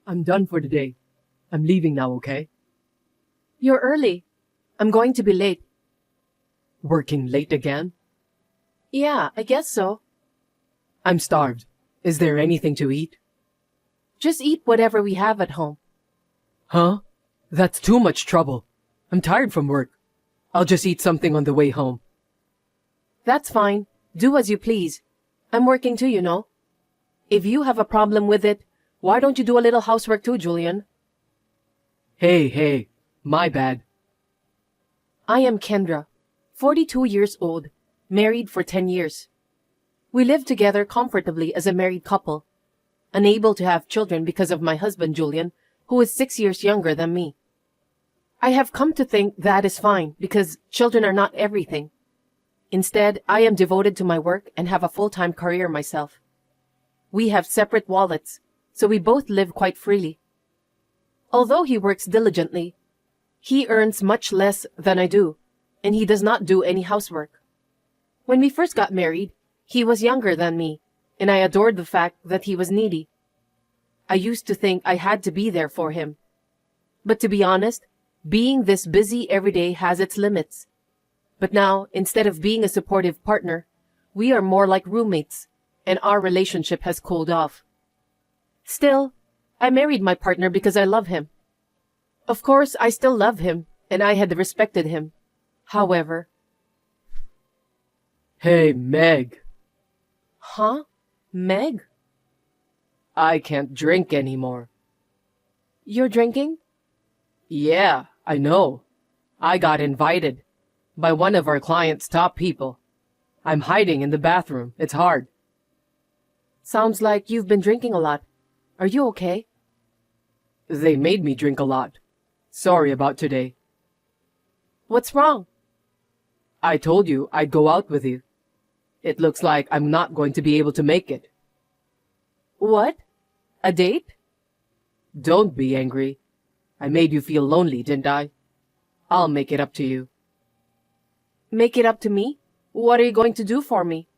I'm done for the day. I'm leaving now, okay? You're early. I'm going to be late. Working late again? Yeah, I guess so. I'm starved. Is there anything to eat? Just eat whatever we have at home. Huh? That's too much trouble. I'm tired from work. I'll just eat something on the way home. That's fine. Do as you please. I'm working too, you know. If you have a problem with it, why don't you do a little housework too, Julian? Hey, my bad. I am Kendra, 42 years old, married for 10 years. We live together comfortably as a married couple, unable to have children because of my husband, Julian, who is 6 years younger than me. I have come to think that is fine because children are not everything. Instead, I am devoted to my work and have a full-time career myself. We have separate wallets, so we both live quite freely. Although he works diligently, he earns much less than I do, and he does not do any housework. When we first got married, he was younger than me, and I adored the fact that he was needy. I used to think I had to be there for him. But to be honest, being this busy every day has its limits. But now, instead of being a supportive partner, we are more like roommates, and our relationship has cooled off. Still, I married my partner because I love him. Of course, I still love him, and I had respected him. However... Hey, Meg. Huh? Meg? I can't drink anymore. You're drinking? Yeah, I know. I got invited by one of our client's top people. I'm hiding in the bathroom. It's hard. Sounds like you've been drinking a lot. Are you okay? They made me drink a lot. Sorry about today. What's wrong? I told you I'd go out with you. It looks like I'm not going to be able to make it. What? A date? Don't be angry. I made you feel lonely, didn't I? I'll make it up to you. Make it up to me? What are you going to do for me?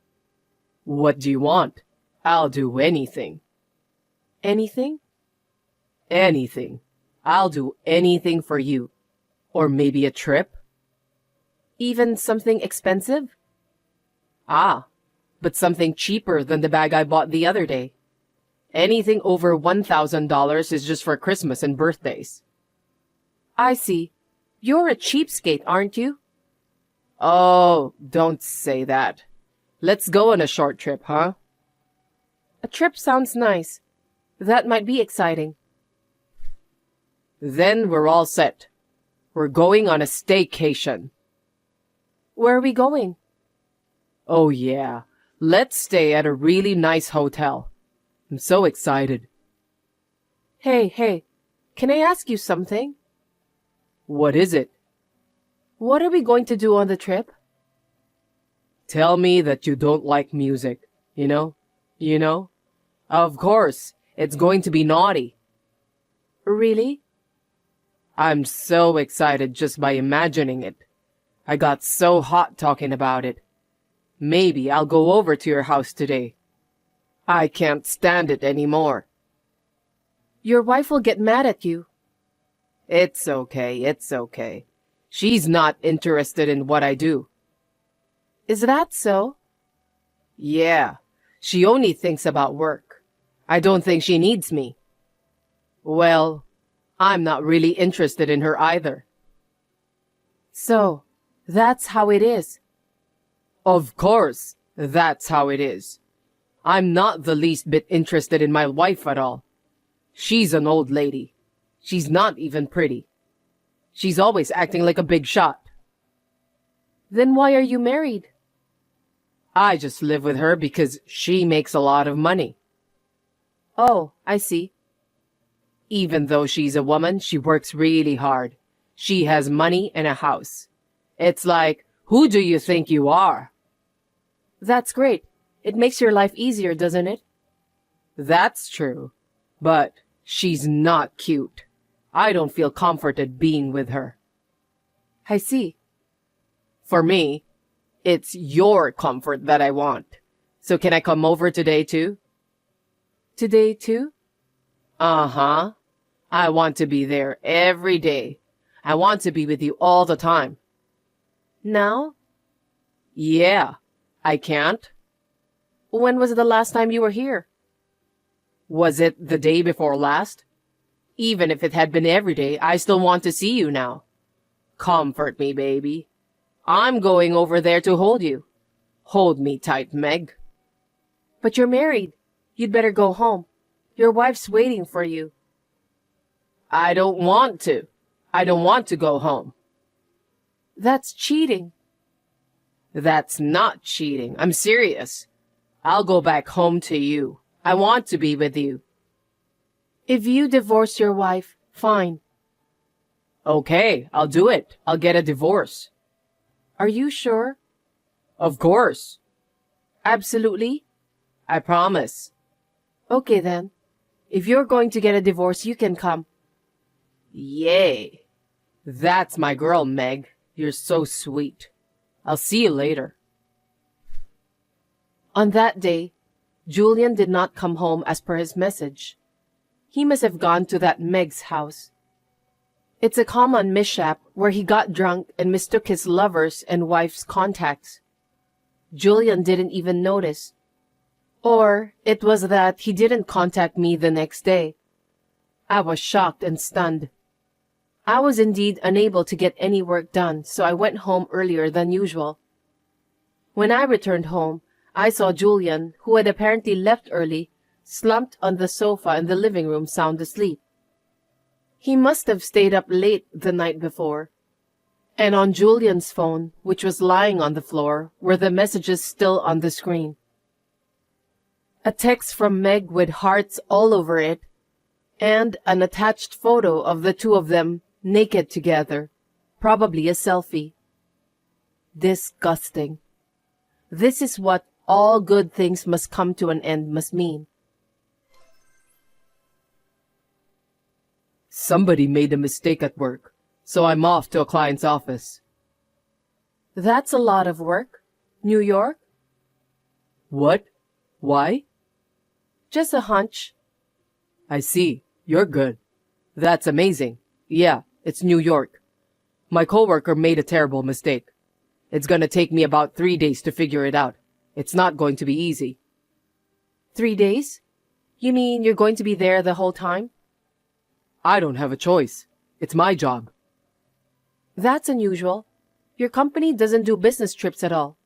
What do you want? I'll do anything. Anything? Anything. I'll do anything for you. Or maybe a trip? Even something expensive? Ah, but something cheaper than the bag I bought the other day. Anything over $1,000 is just for Christmas and birthdays. I see. You're a cheapskate, aren't you? Oh, don't say that. Let's go on a short trip, huh? A trip sounds nice. That might be exciting. Then we're all set. We're going on a staycation. Where are we going? Oh yeah, let's stay at a really nice hotel. I'm so excited. Hey, can I ask you something? What is it? What are we going to do on the trip? Tell me that you don't like music, you know? Of course, it's going to be naughty. Really? I'm so excited just by imagining it. I got so hot talking about it. Maybe I'll go over to your house today. I can't stand it anymore. Your wife will get mad at you. It's okay. She's not interested in what I do. Is that so? Yeah, she only thinks about work. I don't think she needs me. Well, I'm not really interested in her either. So, that's how it is. Of course, that's how it is. I'm not the least bit interested in my wife at all. She's an old lady. She's not even pretty. She's always acting like a big shot. Then why are you married? I just live with her because she makes a lot of money. Oh, I see. Even though she's a woman, she works really hard. She has money and a house. It's like, who do you think you are? That's great. It makes your life easier, doesn't it? That's true. But she's not cute. I don't feel comforted being with her. I see. For me, it's your comfort that I want. So can I come over today too? Today too? Uh-huh. I want to be there every day. I want to be with you all the time. Now? Yeah, I can't. When was the last time you were here? Was it the day before last? Even if it had been every day, I still want to see you now. Comfort me, baby. I'm going over there to hold you. Hold me tight, Meg. But you're married. You'd better go home. Your wife's waiting for you. I don't want to. I don't want to go home. That's cheating. That's not cheating. I'm serious. I'll go back home to you. I want to be with you. If you divorce your wife, fine. Okay, I'll do it. I'll get a divorce. Are you sure? Of course. Absolutely? I promise. Okay then. If you're going to get a divorce, you can come. Yay. That's my girl, Meg. You're so sweet. I'll see you later. On that day, Julian did not come home as per his message. He must have gone to that Meg's house. It's a common mishap where he got drunk and mistook his lover's and wife's contacts. Julian didn't even notice. Or it was that he didn't contact me the next day. I was shocked and stunned. I was indeed unable to get any work done, so I went home earlier than usual. When I returned home, I saw Julian, who had apparently left early, slumped on the sofa in the living room sound asleep. He must have stayed up late the night before. And on Julian's phone, which was lying on the floor, were the messages still on the screen. A text from Meg with hearts all over it, and an attached photo of the two of them naked together, probably a selfie. Disgusting. This is what all good things must come to an end must mean. Somebody made a mistake at work, so I'm off to a client's office. That's a lot of work. New York? What? Why? Just a hunch. I see. You're good. That's amazing. Yeah, it's New York. My coworker made a terrible mistake. It's gonna take me about 3 days to figure it out. It's not going to be easy. 3 days? You mean you're going to be there the whole time? I don't have a choice. It's my job. That's unusual. Your company doesn't do business trips at all.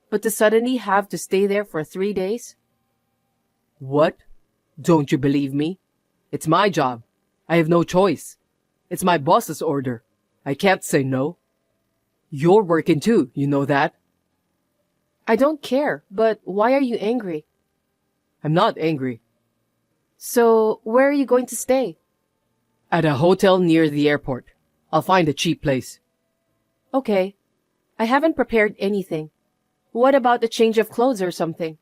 But to suddenly have to stay there for 3 days? What? Don't you believe me? It's my job. I have no choice. It's my boss's order. I can't say no. You're working too, you know that? I don't care, but why are you angry? I'm not angry. So, where are you going to stay? At a hotel near the airport. I'll find a cheap place. Okay. I haven't prepared anything. What about a change of clothes or something?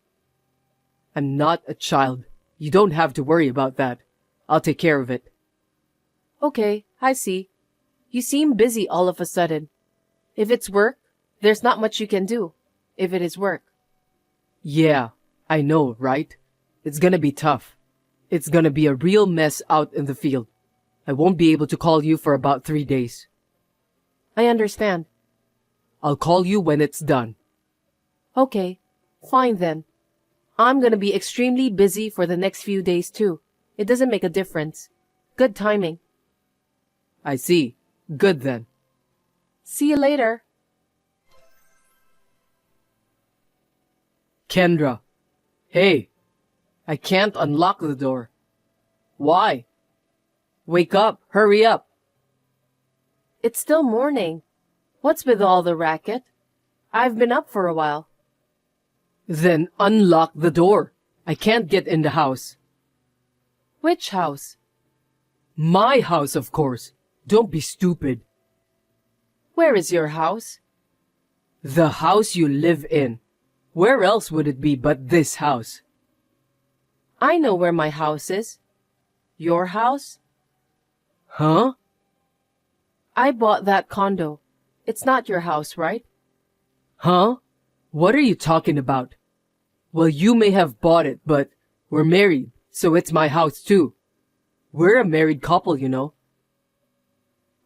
I'm not a child. You don't have to worry about that. I'll take care of it. Okay, I see. You seem busy all of a sudden. If it's work, there's not much you can do. If it is work. Yeah, I know, right? It's gonna be tough. It's gonna be a real mess out in the field. I won't be able to call you for about 3 days. I understand. I'll call you when it's done. Okay, fine then. I'm gonna be extremely busy for the next few days too. It doesn't make a difference. Good timing. I see. Good then. See you later. Kendra. Hey. I can't unlock the door. Why? Wake up. Hurry up. It's still morning. What's with all the racket? I've been up for a while. Then unlock the door. I can't get in the house. Which house? My house, of course. Don't be stupid. Where is your house? The house you live in. Where else would it be but this house? I know where my house is. Your house? Huh? I bought that condo. It's not your house, right? Huh? What are you talking about? Well, you may have bought it, but we're married, so it's my house too. We're a married couple, you know.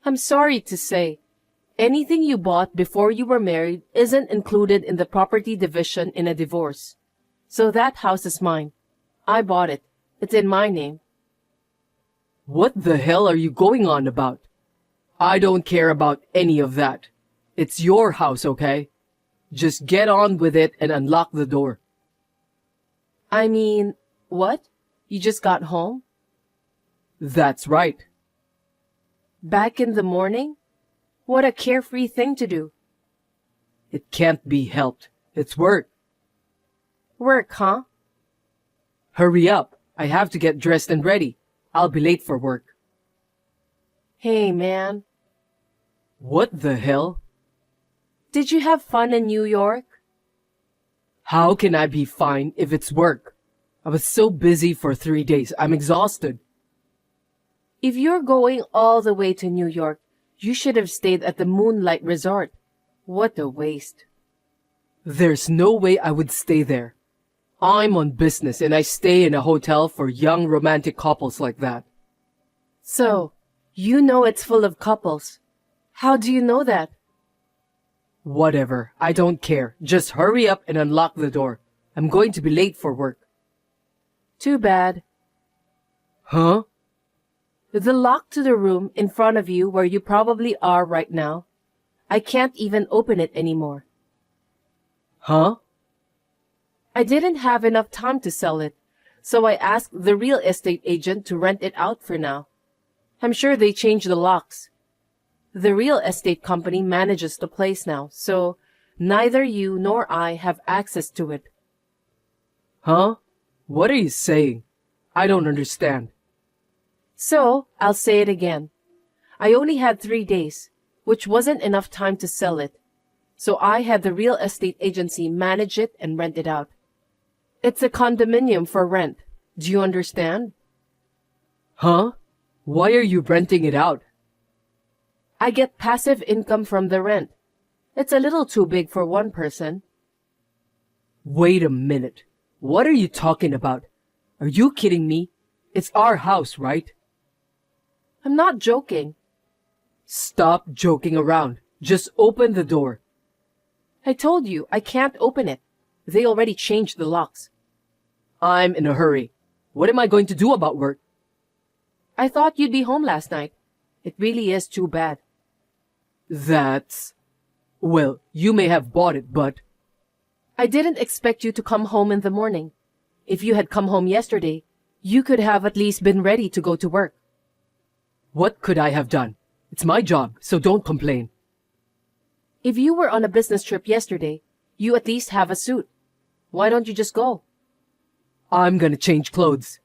I'm sorry to say, anything you bought before you were married isn't included in the property division in a divorce. So that house is mine. I bought it. It's in my name. What the hell are you going on about? I don't care about any of that. It's your house, okay? Just get on with it and unlock the door. I mean, what? You just got home? That's right. Back in the morning? What a carefree thing to do. It can't be helped. It's work. Work, huh? Hurry up. I have to get dressed and ready. I'll be late for work. Hey, man. What the hell? Did you have fun in New York? How can I be fine if it's work? I was so busy for 3 days. I'm exhausted. If you're going all the way to New York, you should have stayed at the Moonlight Resort. What a waste. There's no way I would stay there. I'm on business and I stay in a hotel for young romantic couples like that. So, you know it's full of couples. How do you know that? Whatever. I don't care. Just hurry up and unlock the door. I'm going to be late for work. Too bad. Huh? The lock to the room in front of you where you probably are right now, I can't even open it anymore. Huh? I didn't have enough time to sell it, so I asked the real estate agent to rent it out for now. I'm sure they changed the locks. The real estate company manages the place now, so neither you nor I have access to it. Huh? What are you saying? I don't understand. So, I'll say it again. I only had 3 days, which wasn't enough time to sell it. So I had the real estate agency manage it and rent it out. It's a condominium for rent. Do you understand? Huh? Why are you renting it out? I get passive income from the rent. It's a little too big for one person. Wait a minute. What are you talking about? Are you kidding me? It's our house, right? I'm not joking. Stop joking around. Just open the door. I told you, I can't open it. They already changed the locks. I'm in a hurry. What am I going to do about work? I thought you'd be home last night. It really is too bad. That's... Well, you may have bought it, but... I didn't expect you to come home in the morning. If you had come home yesterday, you could have at least been ready to go to work. What could I have done? It's my job, so don't complain. If you were on a business trip yesterday, you at least have a suit. Why don't you just go? I'm gonna change clothes.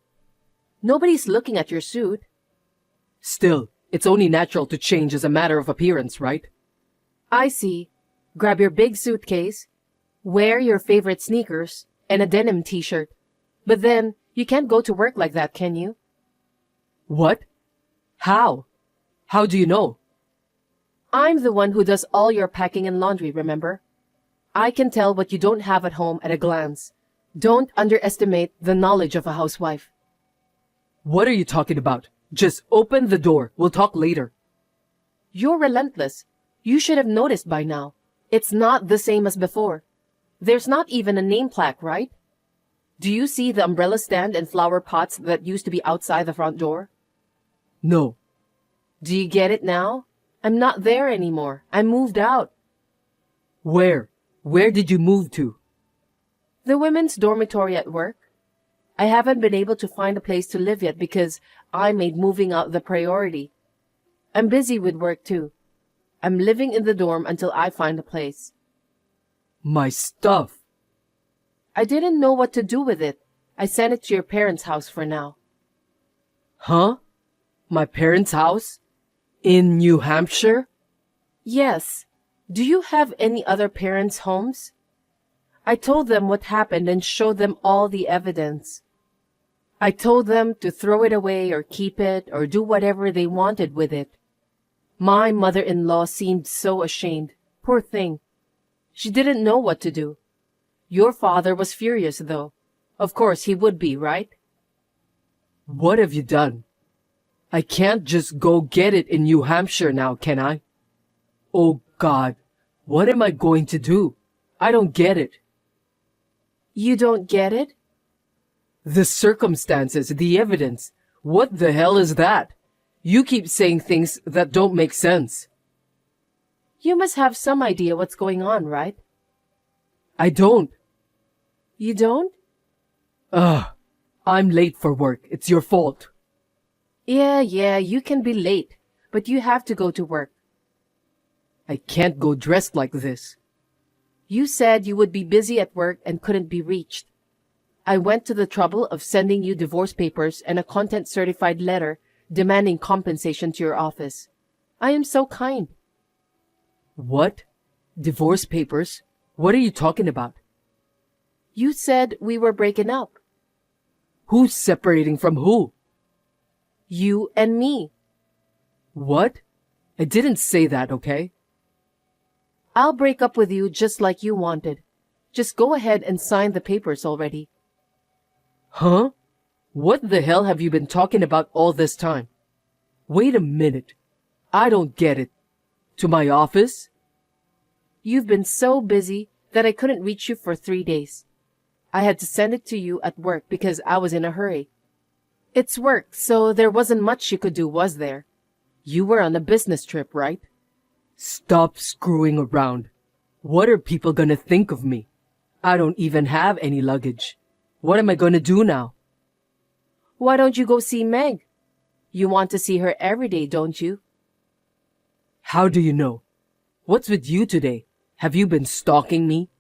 Nobody's looking at your suit. Still, it's only natural to change as a matter of appearance, right? I see. Grab your big suitcase, wear your favorite sneakers, and a denim t-shirt. But then, you can't go to work like that, can you? What? How? How do you know? I'm the one who does all your packing and laundry, remember? I can tell what you don't have at home at a glance. Don't underestimate the knowledge of a housewife. What are you talking about? Just open the door. We'll talk later. You're relentless. You should have noticed by now. It's not the same as before. There's not even a name plaque, right? Do you see the umbrella stand and flower pots that used to be outside the front door? No. Do you get it now? I'm not there anymore. I moved out. Where? Where did you move to? The women's dormitory at work. I haven't been able to find a place to live yet because I made moving out the priority. I'm busy with work too. I'm living in the dorm until I find a place. My stuff. I didn't know what to do with it. I sent it to your parents' house for now. Huh? My parents' house? In New Hampshire? Yes. Do you have any other parents' homes? I told them what happened and showed them all the evidence. I told them to throw it away or keep it or do whatever they wanted with it. My mother-in-law seemed so ashamed. Poor thing. She didn't know what to do. Your father was furious, though. Of course he would be, right? What have you done? I can't just go get it in New Hampshire now, can I? Oh God, what am I going to do? I don't get it. You don't get it? The circumstances, the evidence. What the hell is that? You keep saying things that don't make sense. You must have some idea what's going on, right? I don't. You don't? Ugh, I'm late for work. It's your fault. Yeah, you can be late, but you have to go to work. I can't go dressed like this. You said you would be busy at work and couldn't be reached. I went to the trouble of sending you divorce papers and a content-certified letter demanding compensation to your office. I am so kind. What? Divorce papers? What are you talking about? You said we were breaking up. Who's separating from who? You and me. What? I didn't say that, okay? I'll break up with you just like you wanted. Just go ahead and sign the papers already. Huh? What the hell have you been talking about all this time? Wait a minute. I don't get it. To my office? You've been so busy that I couldn't reach you for 3 days. I had to send it to you at work because I was in a hurry. It's work, so there wasn't much you could do, was there? You were on a business trip, right? Stop screwing around. What are people gonna think of me? I don't even have any luggage. What am I gonna do now? Why don't you go see Meg? You want to see her every day, don't you? How do you know? What's with you today? Have you been stalking me?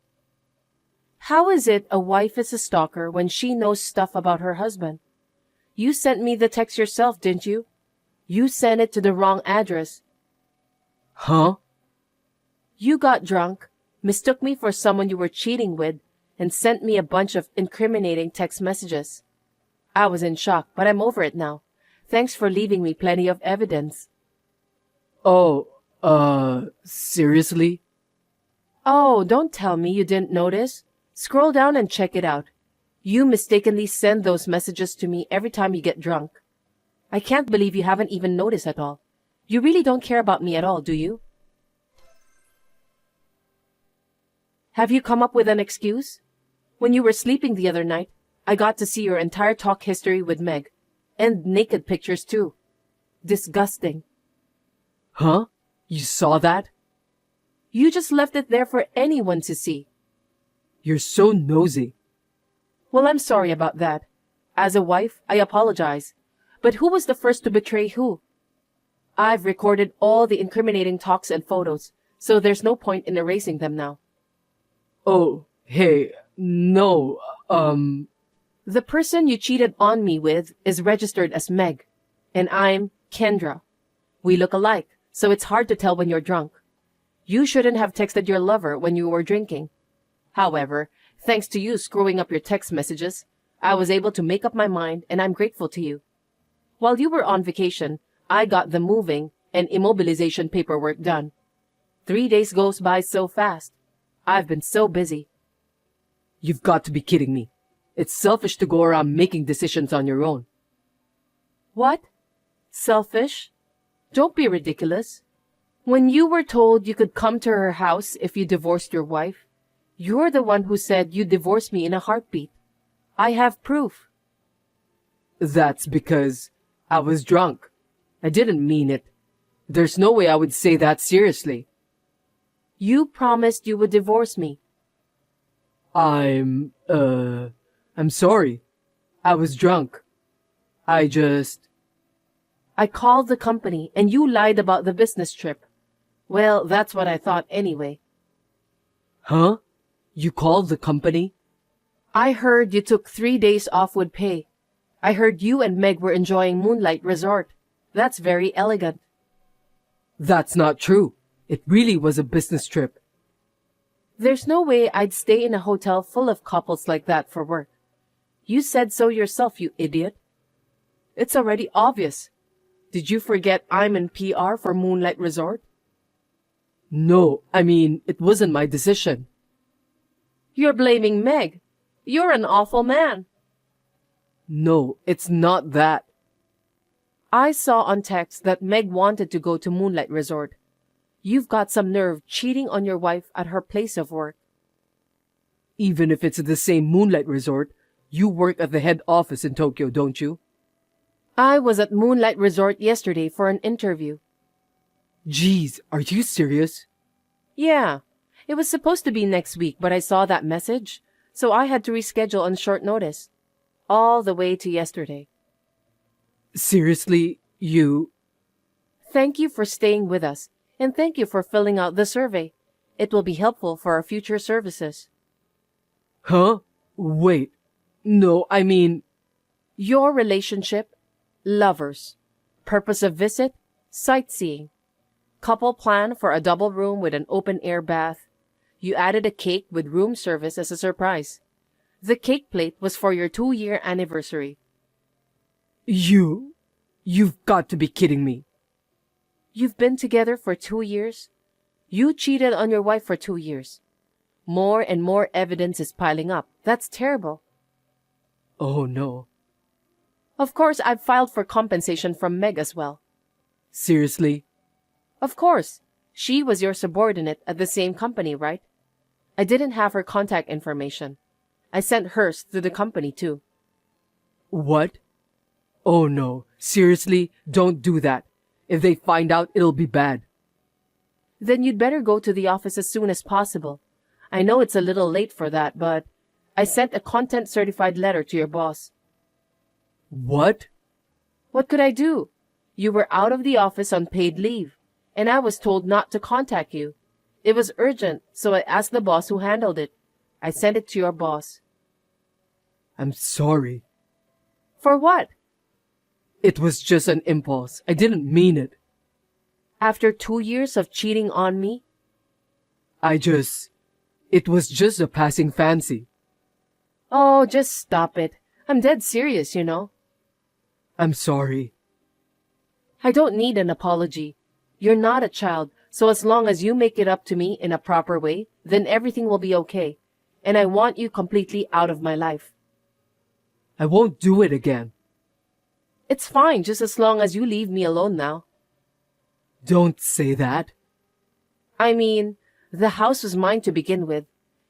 How is it a wife is a stalker when she knows stuff about her husband? You sent me the text yourself, didn't you? You sent it to the wrong address. Huh? You got drunk, mistook me for someone you were cheating with, and sent me a bunch of incriminating text messages. I was in shock, but I'm over it now. Thanks for leaving me plenty of evidence. Oh, seriously? Oh, don't tell me you didn't notice. Scroll down and check it out. You mistakenly send those messages to me every time you get drunk. I can't believe you haven't even noticed at all. You really don't care about me at all, do you? Have you come up with an excuse? When you were sleeping the other night, I got to see your entire talk history with Meg. And naked pictures too. Disgusting. Huh? You saw that? You just left it there for anyone to see. You're so nosy. Well, I'm sorry about that. As a wife, I apologize. But who was the first to betray who? I've recorded all the incriminating talks and photos, so there's no point in erasing them now. Oh, hey, no, The person you cheated on me with is registered as Meg, and I'm Kendra. We look alike, so it's hard to tell when you're drunk. You shouldn't have texted your lover when you were drinking. However, thanks to you screwing up your text messages, I was able to make up my mind, and I'm grateful to you. While you were on vacation, I got the moving and immobilization paperwork done. 3 days goes by so fast. I've been so busy. You've got to be kidding me. It's selfish to go around making decisions on your own. What? Selfish? Don't be ridiculous. When you were told you could come to her house if you divorced your wife, you're the one who said you'd divorce me in a heartbeat. I have proof. That's because I was drunk. I didn't mean it. There's no way I would say that seriously. You promised you would divorce me. I'm sorry. I was drunk. I called the company and you lied about the business trip. Well, that's what I thought anyway. Huh? You called the company? I heard you took 3 days off with pay. I heard you and Meg were enjoying Moonlight Resort. That's very elegant. That's not true. It really was a business trip. There's no way I'd stay in a hotel full of couples like that for work. You said so yourself, you idiot. It's already obvious. Did you forget I'm in PR for Moonlight Resort? No, I mean, it wasn't my decision. You're blaming Meg. You're an awful man. No, it's not that. I saw on text that Meg wanted to go to Moonlight Resort. You've got some nerve cheating on your wife at her place of work. Even if it's the same Moonlight Resort, you work at the head office in Tokyo, don't you? I was at Moonlight Resort yesterday for an interview. Jeez, are you serious? Yeah, it was supposed to be next week, but I saw that message, so I had to reschedule on short notice. All the way to yesterday. Seriously, you... Thank you for staying with us, and thank you for filling out the survey. It will be helpful for our future services. Huh? Wait. No, I mean... Your relationship, lovers. Purpose of visit, sightseeing. Couple plan for a double room with an open-air bath. You added a cake with room service as a surprise. The cake plate was for your 2-year anniversary. You've got to be kidding me. You've been together for 2 years? You cheated on your wife for 2 years. More and more evidence is piling up. That's terrible. Oh no. Of course, I've filed for compensation from Meg as well. Seriously? Of course. She was your subordinate at the same company, right? I didn't have her contact information. I sent hers to the company too. What? Oh no. Seriously, don't do that. If they find out, it'll be bad. Then you'd better go to the office as soon as possible. I know it's a little late for that, but I sent a content certified letter to your boss. What? What could I do? You were out of the office on paid leave, and I was told not to contact you. It was urgent, so I asked the boss who handled it. I sent it to your boss. I'm sorry. For what? It was just an impulse. I didn't mean it. After 2 years of cheating on me? It was just a passing fancy. Oh, just stop it. I'm dead serious, you know. I'm sorry. I don't need an apology. You're not a child, so as long as you make it up to me in a proper way, then everything will be okay. And I want you completely out of my life. I won't do it again. It's fine, just as long as you leave me alone now. Don't say that. I mean, the house was mine to begin with.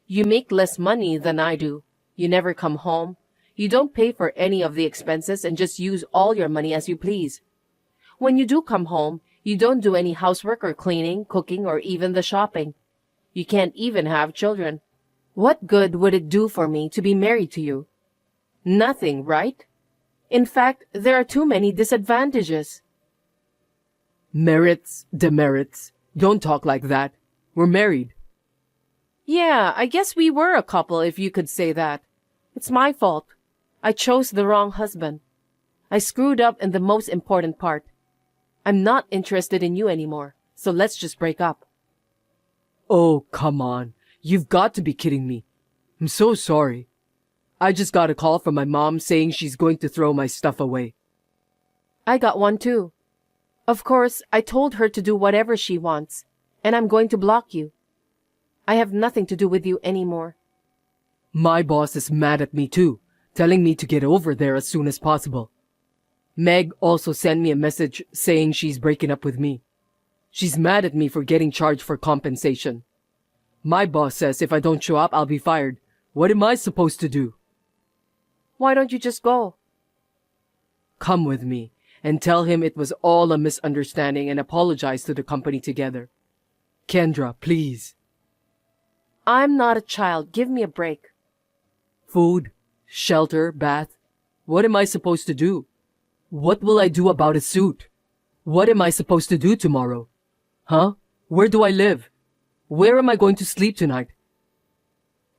You make less money than I do. You never come home. You don't pay for any of the expenses and just use all your money as you please. When you do come home, you don't do any housework or cleaning, cooking, or even the shopping. You can't even have children. What good would it do for me to be married to you? Nothing, right? In fact, there are too many disadvantages. Merits, demerits. Don't talk like that. We're married. Yeah, I guess we were a couple if you could say that. It's my fault. I chose the wrong husband. I screwed up in the most important part. I'm not interested in you anymore, so let's just break up. Oh, come on. You've got to be kidding me. I'm so sorry. I just got a call from my mom saying she's going to throw my stuff away. I got one too. Of course, I told her to do whatever she wants, and I'm going to block you. I have nothing to do with you anymore. My boss is mad at me too, telling me to get over there as soon as possible. Meg also sent me a message saying she's breaking up with me. She's mad at me for getting charged for compensation. My boss says if I don't show up, I'll be fired. What am I supposed to do? Why don't you just go? Come with me and tell him it was all a misunderstanding and apologize to the company together. Kendra, please. I'm not a child. Give me a break. Food, shelter, bath. What am I supposed to do? What will I do about a suit? What am I supposed to do tomorrow? Huh? Where do I live? Where am I going to sleep tonight?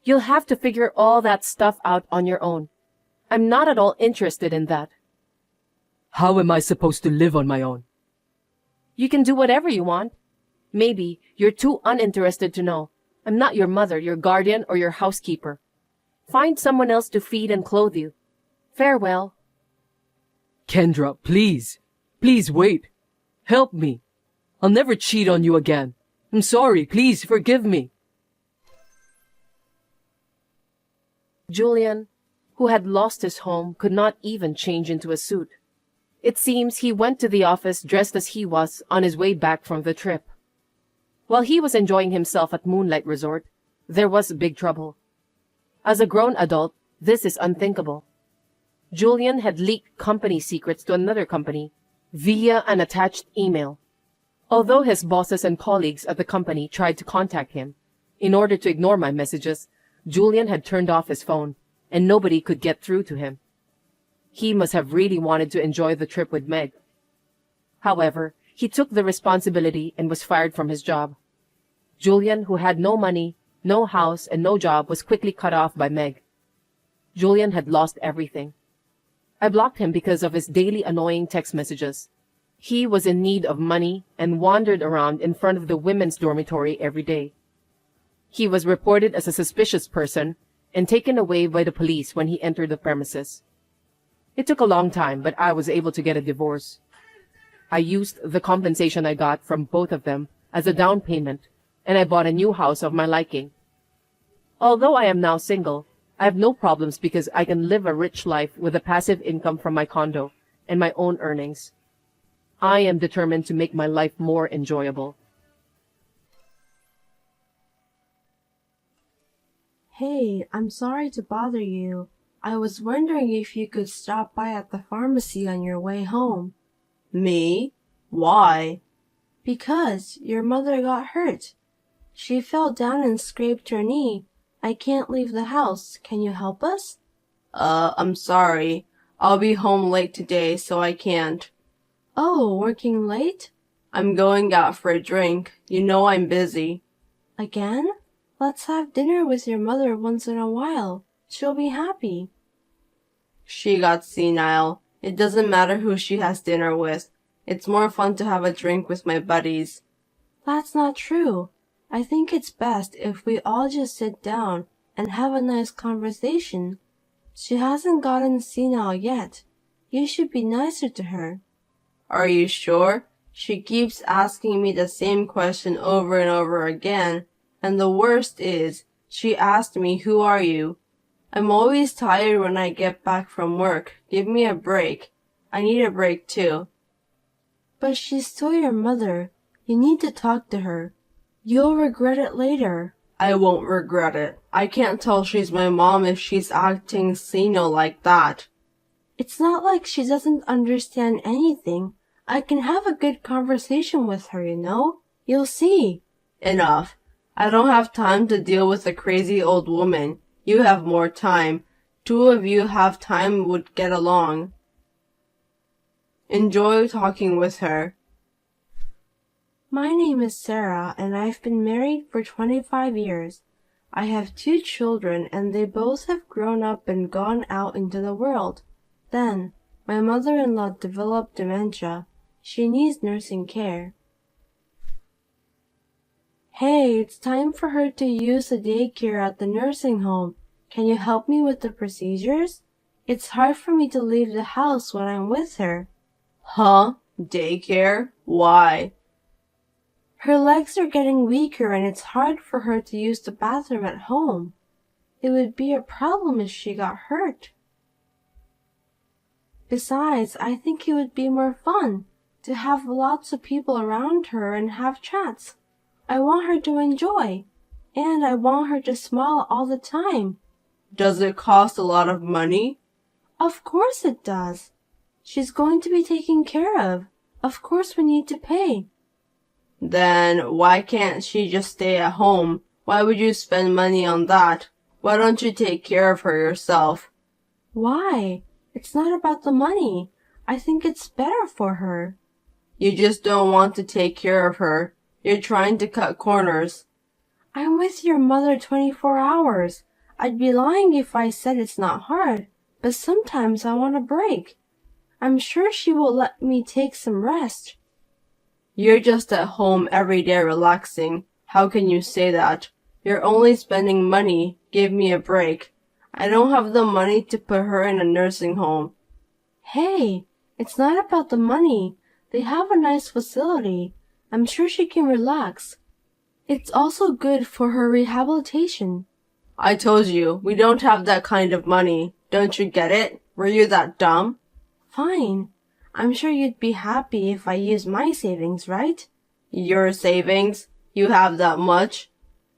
You'll have to figure all that stuff out on your own. I'm not at all interested in that. How am I supposed to live on my own? You can do whatever you want. Maybe you're too uninterested to know. I'm not your mother, your guardian, or your housekeeper. Find someone else to feed and clothe you. Farewell. Kendra, please. Please wait. Help me. I'll never cheat on you again. I'm sorry. Please forgive me. Julian, who had lost his home, could not even change into a suit. It seems he went to the office dressed as he was on his way back from the trip. While he was enjoying himself at Moonlight Resort, there was big trouble. As a grown adult, this is unthinkable. Julian had leaked company secrets to another company via an attached email. Although his bosses and colleagues at the company tried to contact him, in order to ignore my messages, Julian had turned off his phone, and nobody could get through to him. He must have really wanted to enjoy the trip with Meg. However, he took the responsibility and was fired from his job. Julian, who had no money, no house, and no job, was quickly cut off by Meg. Julian had lost everything. I blocked him because of his daily annoying text messages. He was in need of money and wandered around in front of the women's dormitory every day. He was reported as a suspicious person and taken away by the police when he entered the premises. It took a long time, but I was able to get a divorce. I used the compensation I got from both of them as a down payment, and I bought a new house of my liking. Although I am now single, I have no problems because I can live a rich life with a passive income from my condo and my own earnings. I am determined to make my life more enjoyable. Hey, I'm sorry to bother you. I was wondering if you could stop by at the pharmacy on your way home. Me? Why? Because your mother got hurt. She fell down and scraped her knee. I can't leave the house. Can you help us? I'm sorry. I'll be home late today, so I can't. Oh, working late? I'm going out for a drink. You know I'm busy. Again? Let's have dinner with your mother once in a while. She'll be happy. She got senile. It doesn't matter who she has dinner with. It's more fun to have a drink with my buddies. That's not true. I think it's best if we all just sit down and have a nice conversation. She hasn't gotten senile yet. You should be nicer to her. Are you sure? She keeps asking me the same question over and over again. And the worst is, she asked me, "Who are you?" I'm always tired when I get back from work. Give me a break. I need a break too. But she's still your mother. You need to talk to her. You'll regret it later. I won't regret it. I can't tell she's my mom if she's acting senile like that. It's not like she doesn't understand anything. I can have a good conversation with her, you know? You'll see. Enough. I don't have time to deal with a crazy old woman. You have more time. Two of you have time would get along. Enjoy talking with her. My name is Sarah, and I've been married for 25 years. I have 2 children, and they both have grown up and gone out into the world. Then, my mother-in-law developed dementia. She needs nursing care. Hey, it's time for her to use the daycare at the nursing home. Can you help me with the procedures? It's hard for me to leave the house when I'm with her. Huh? Daycare? Why? Her legs are getting weaker and it's hard for her to use the bathroom at home. It would be a problem if she got hurt. Besides, I think it would be more fun to have lots of people around her and have chats. I want her to enjoy, and I want her to smile all the time. Does it cost a lot of money? Of course it does. She's going to be taken care of. Of course we need to pay. Then why can't she just stay at home? Why would you spend money on that? Why don't you take care of her yourself? Why? It's not about the money. I think it's better for her. You just don't want to take care of her. You're trying to cut corners. I'm with your mother 24 hours. I'd be lying if I said it's not hard, but sometimes I want a break. I'm sure she will let me take some rest. You're just at home every day relaxing. How can you say that? You're only spending money. Give me a break. I don't have the money to put her in a nursing home. Hey, it's not about the money. They have a nice facility. I'm sure she can relax. It's also good for her rehabilitation. I told you, we don't have that kind of money. Don't you get it? Were you that dumb? Fine. I'm sure you'd be happy if I used my savings, right? Your savings? You have that much?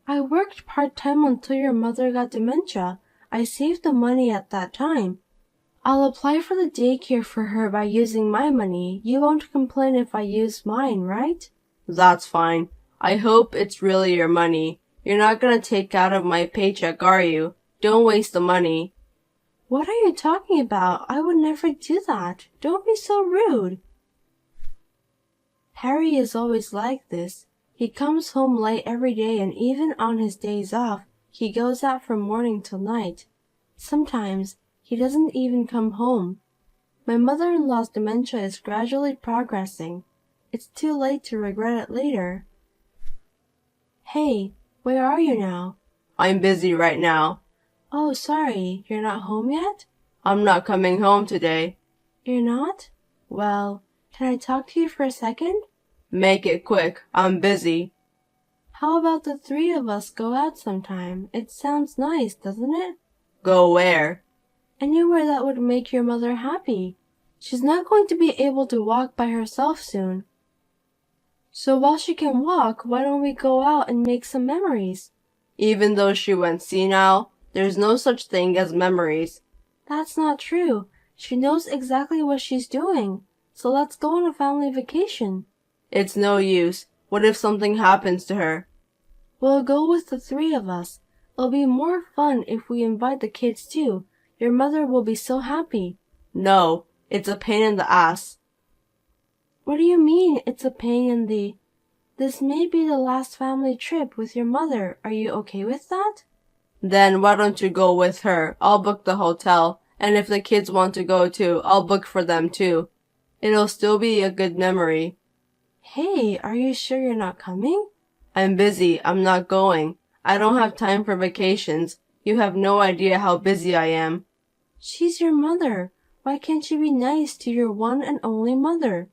I worked part-time until your mother got dementia. I saved the money at that time. I'll apply for the daycare for her by using my money. You won't complain if I use mine, right? That's fine. I hope it's really your money. You're not gonna take out of my paycheck, are you? Don't waste the money. What are you talking about? I would never do that. Don't be so rude. Harry is always like this. He comes home late every day, and even on his days off, he goes out from morning till night. Sometimes he doesn't even come home. My mother-in-law's dementia is gradually progressing. It's too late to regret it later. Hey, where are you now? I'm busy right now. Oh, sorry, you're not home yet? I'm not coming home today. You're not? Well, can I talk to you for a second? Make it quick. I'm busy. How about the three of us go out sometime? It sounds nice, doesn't it? Go where? Anywhere that would make your mother happy. She's not going to be able to walk by herself soon. So while she can walk, why don't we go out and make some memories? Even though she went senile, there's no such thing as memories. That's not true. She knows exactly what she's doing. So let's go on a family vacation. It's no use. What if something happens to her? We'll go with the three of us. It'll be more fun if we invite the kids too. Your mother will be so happy. No, it's a pain in the ass. What do you mean, it's a pain in the... This may be the last family trip with your mother. Are you okay with that? Then why don't you go with her? I'll book the hotel, and if the kids want to go too, I'll book for them too. It'll still be a good memory. Hey, are you sure you're not coming? I'm busy. I'm not going. I don't have time for vacations. You have no idea how busy I am. She's your mother. Why can't you be nice to your one and only mother?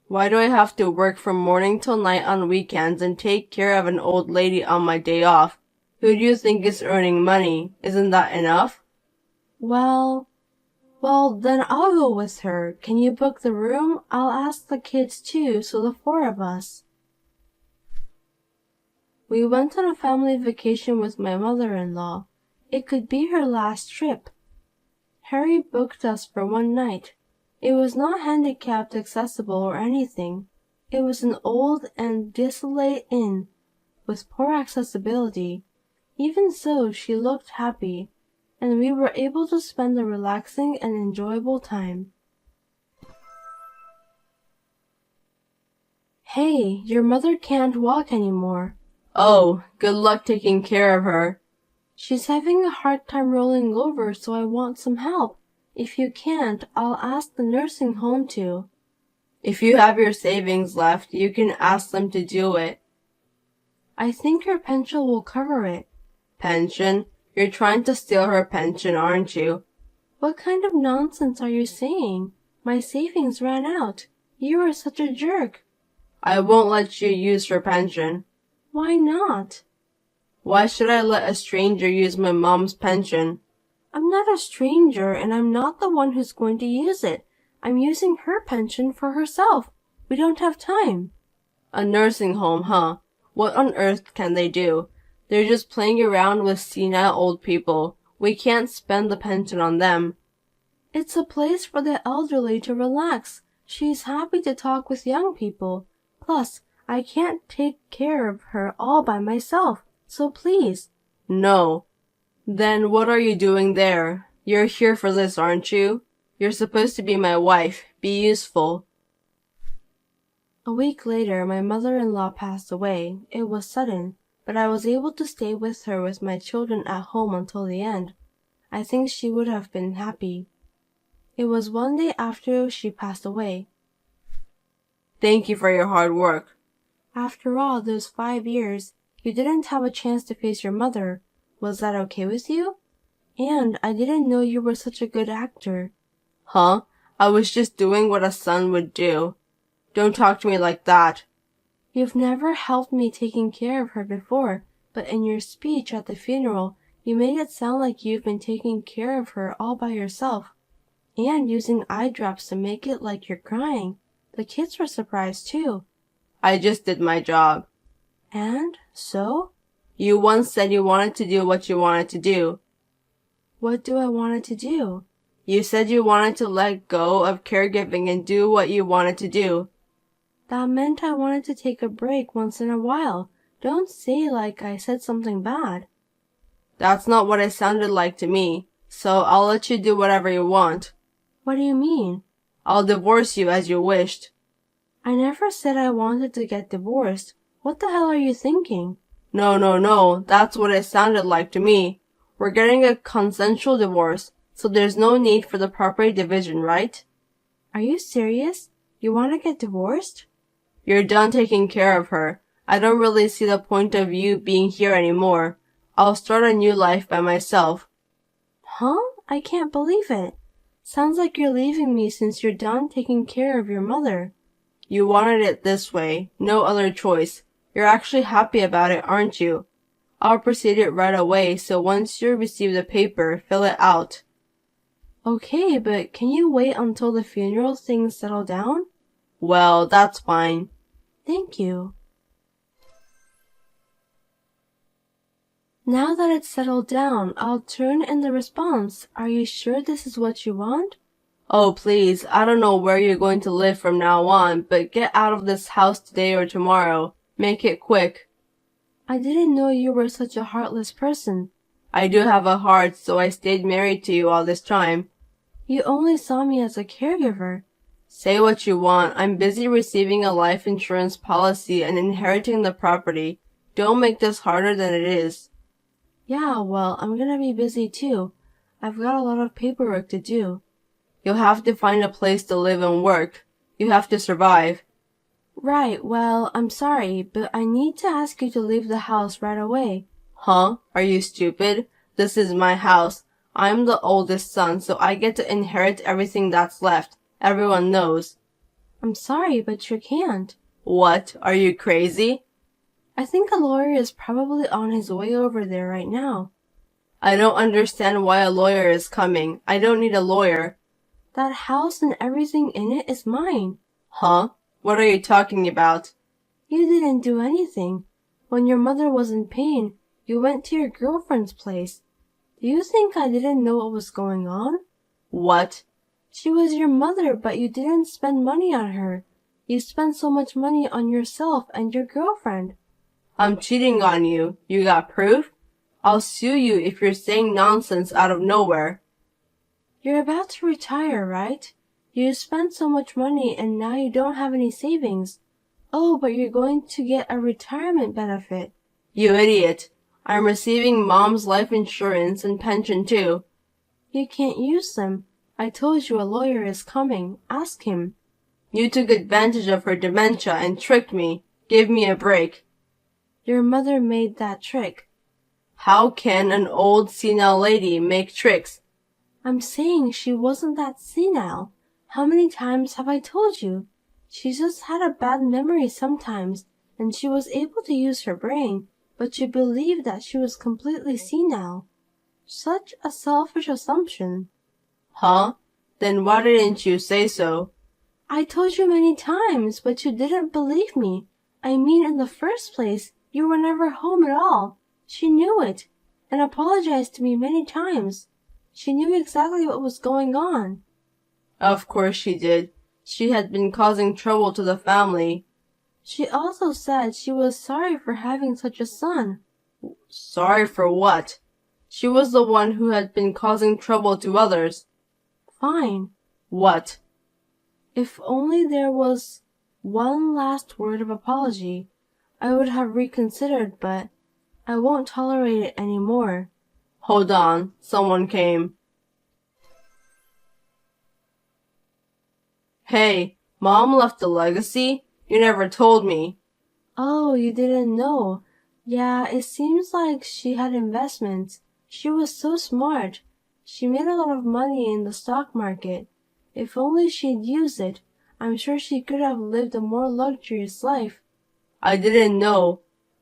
Why do I have to work from morning till night on weekends and take care of an old lady on my day off? Who do you think is earning money? Isn't that enough? Well, then I'll go with her. Can you book the room? I'll ask the kids too, so the four of us. We went on a family vacation with my mother-in-law. It could be her last trip. Harry booked us for one night. It was not handicapped accessible or anything. It was an old and desolate inn with poor accessibility. Even so, she looked happy, and we were able to spend a relaxing and enjoyable time. Hey, your mother can't walk anymore. Oh, good luck taking care of her. She's having a hard time rolling over, so I want some help. If you can't, I'll ask the nursing home to. If you have your savings left, you can ask them to do it. I think her pension will cover it. Pension? You're trying to steal her pension, aren't you? What kind of nonsense are you saying? My savings ran out. You are such a jerk. I won't let you use her pension. Why not? Why should I let a stranger use my mom's pension? I'm not a stranger, and I'm not the one who's going to use it. I'm using her pension for herself. We don't have time. A nursing home, huh? What on earth can they do? They're just playing around with senile old people. We can't spend the pension on them. It's a place for the elderly to relax. She's happy to talk with young people. Plus, I can't take care of her all by myself, so please. No. Then what are you doing there? You're here for this, aren't you? You're supposed to be my wife. Be useful. A week later, my mother-in-law passed away. It was sudden, but I was able to stay with her with my children at home until the end. I think she would have been happy. It was one day after she passed away. Thank you for your hard work. After all those 5 years, you didn't have a chance to face your mother. Was that okay with you? And I didn't know you were such a good actor. Huh? I was just doing what a son would do. Don't talk to me like that. You've never helped me taking care of her before, but in your speech at the funeral, you made it sound like you've been taking care of her all by yourself. And using eye drops to make it like you're crying. The kids were surprised too. I just did my job. And so? You once said you wanted to do what you wanted to do. What do I want to do? You said you wanted to let go of caregiving and do what you wanted to do. That meant I wanted to take a break once in a while. Don't say like I said something bad. That's not what it sounded like to me, so I'll let you do whatever you want. What do you mean? I'll divorce you as you wished. I never said I wanted to get divorced. What the hell are you thinking? No, that's what it sounded like to me. We're getting a consensual divorce, so there's no need for the property division, right? Are you serious? You want to get divorced? You're done taking care of her. I don't really see the point of you being here anymore. I'll start a new life by myself. Huh? I can't believe it. Sounds like you're leaving me since you're done taking care of your mother. You wanted it this way, no other choice. You're actually happy about it, aren't you? I'll proceed it right away, so once you receive the paper, fill it out. Okay, but can you wait until the funeral things settle down? Well, that's fine. Thank you. Now that it's settled down, I'll turn in the response. Are you sure this is what you want? Oh, please, I don't know where you're going to live from now on, but get out of this house today or tomorrow. Make it quick. I didn't know you were such a heartless person. I do have a heart, so I stayed married to you all this time. You only saw me as a caregiver. Say what you want. I'm busy receiving a life insurance policy and inheriting the property. Don't make this harder than it is. Yeah, well, I'm gonna be busy too. I've got a lot of paperwork to do. You'll have to find a place to live and work. You have to survive. Right, well, I'm sorry, but I need to ask you to leave the house right away. Huh? Are you stupid? This is my house. I'm the oldest son, so I get to inherit everything that's left. Everyone knows. I'm sorry, but you can't. What? Are you crazy? I think a lawyer is probably on his way over there right now. I don't understand why a lawyer is coming. I don't need a lawyer. That house and everything in it is mine. Huh? What are you talking about? You didn't do anything. When your mother was in pain, you went to your girlfriend's place. Do you think I didn't know what was going on? What? She was your mother, but you didn't spend money on her. You spent so much money on yourself and your girlfriend. I'm cheating on you. You got proof? I'll sue you if you're saying nonsense out of nowhere. You're about to retire, right? You spent so much money and now you don't have any savings. Oh, but you're going to get a retirement benefit. You idiot. I'm receiving Mom's life insurance and pension too. You can't use them. I told you a lawyer is coming. Ask him. You took advantage of her dementia and tricked me. Give me a break. Your mother made that trick. How can an old senile lady make tricks? I'm saying she wasn't that senile. How many times have I told you? She just had a bad memory sometimes, and she was able to use her brain, but you believed that she was completely senile. Such a selfish assumption. Huh? Then why didn't you say so? I told you many times, but you didn't believe me. I mean, in the first place, you were never home at all. She knew it, and apologized to me many times. She knew exactly what was going on. Of course she did. She had been causing trouble to the family. She also said she was sorry for having such a son. Sorry for what? She was the one who had been causing trouble to others. Fine. What? If only there was one last word of apology, I would have reconsidered, but I won't tolerate it anymore. Hold on. Someone came. Hey, Mom left a legacy? You never told me. Oh, you didn't know. Yeah, it seems like she had investments. She was so smart. She made a lot of money in the stock market. If only she'd used it, I'm sure she could have lived a more luxurious life. I didn't know.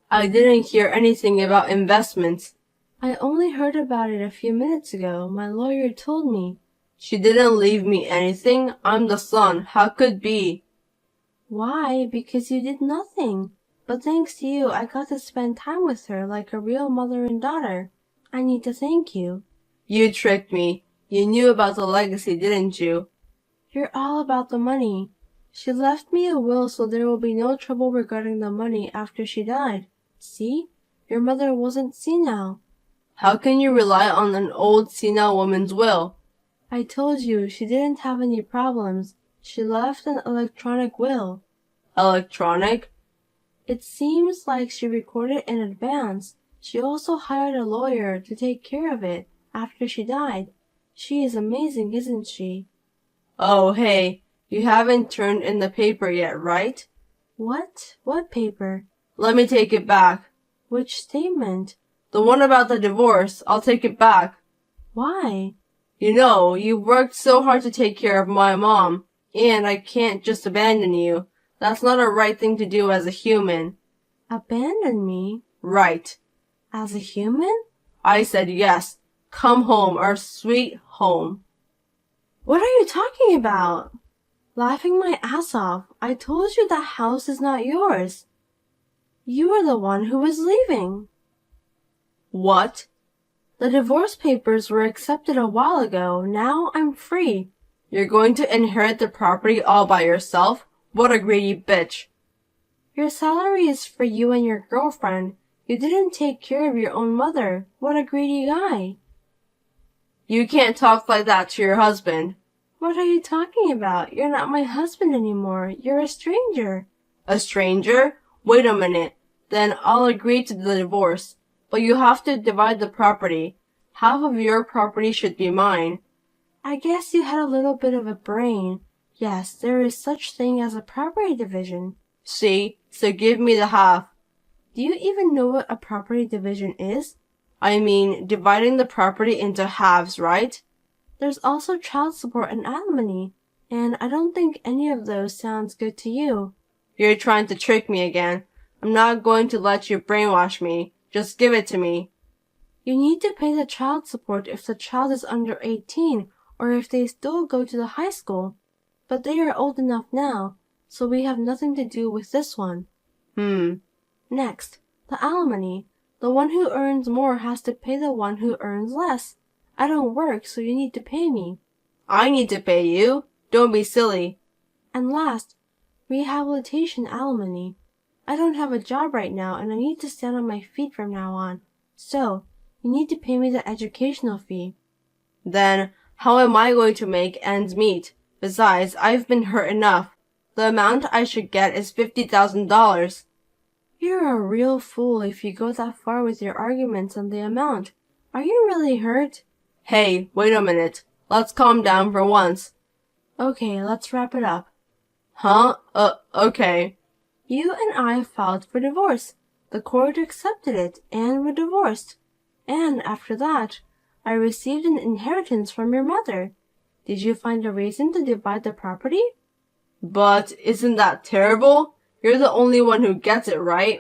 I didn't hear anything about investments. I only heard about it a few minutes ago. My lawyer told me. She didn't leave me anything. I'm the son. How could be? Why? Because you did nothing. But thanks to you, I got to spend time with her like a real mother and daughter. I need to thank you. You tricked me. You knew about the legacy, didn't you? You're all about the money. She left me a will so there will be no trouble regarding the money after she died. See? Your mother wasn't senile. How can you rely on an old senile woman's will? I told you she didn't have any problems. She left an electronic will. Electronic? It seems like she recorded in advance. She also hired a lawyer to take care of it after she died. She is amazing, isn't she? Oh, hey, you haven't turned in the paper yet, right? What? What paper? Let me take it back. Which statement? The one about the divorce. I'll take it back. Why? You know, you worked so hard to take care of my mom, and I can't just abandon you. That's not a right thing to do as a human. Abandon me? Right. As a human? I said yes. Come home, our sweet home. What are you talking about? Laughing my ass off. I told you that house is not yours. You are the one who was leaving. What? The divorce papers were accepted a while ago. Now I'm free. You're going to inherit the property all by yourself? What a greedy bitch. Your salary is for you and your girlfriend. You didn't take care of your own mother. What a greedy guy. You can't talk like that to your husband. What are you talking about? You're not my husband anymore. You're a stranger. A stranger? Wait a minute. Then I'll agree to the divorce. But you have to divide the property. Half of your property should be mine. I guess you had a little bit of a brain. Yes, there is such thing as a property division. See? So give me the half. Do you even know what a property division is? I mean, dividing the property into halves, right? There's also child support and alimony, and I don't think any of those sounds good to you. You're trying to trick me again. I'm not going to let you brainwash me. Just give it to me. You need to pay the child support if the child is under 18 or if they still go to the high school. But they are old enough now, so we have nothing to do with this one. Next, the alimony. The one who earns more has to pay the one who earns less. I don't work, so you need to pay me. I need to pay you? Don't be silly. And last, rehabilitation alimony. I don't have a job right now and I need to stand on my feet from now on. So, you need to pay me the educational fee. Then, how am I going to make ends meet? Besides, I've been hurt enough. The amount I should get is $50,000. You're a real fool if you go that far with your arguments on the amount. Are you really hurt? Hey, wait a minute. Let's calm down for once. Okay, let's wrap it up. Huh? Okay. You and I filed for divorce. The court accepted it, and we're divorced. And after that, I received an inheritance from your mother. Did you find a reason to divide the property? But isn't that terrible? You're the only one who gets it, right?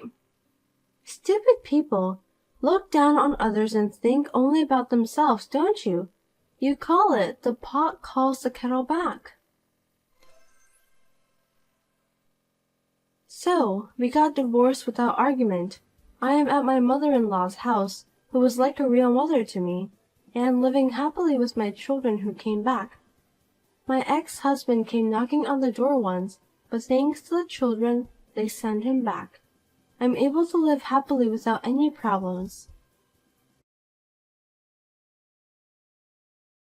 Stupid people. Look down on others and think only about themselves, don't you? You call it the pot calls the kettle back. So, we got divorced without argument. I am at my mother-in-law's house, who was like a real mother to me, and living happily with my children who came back. My ex-husband came knocking on the door once, but thanks to the children, they sent him back. I'm able to live happily without any problems.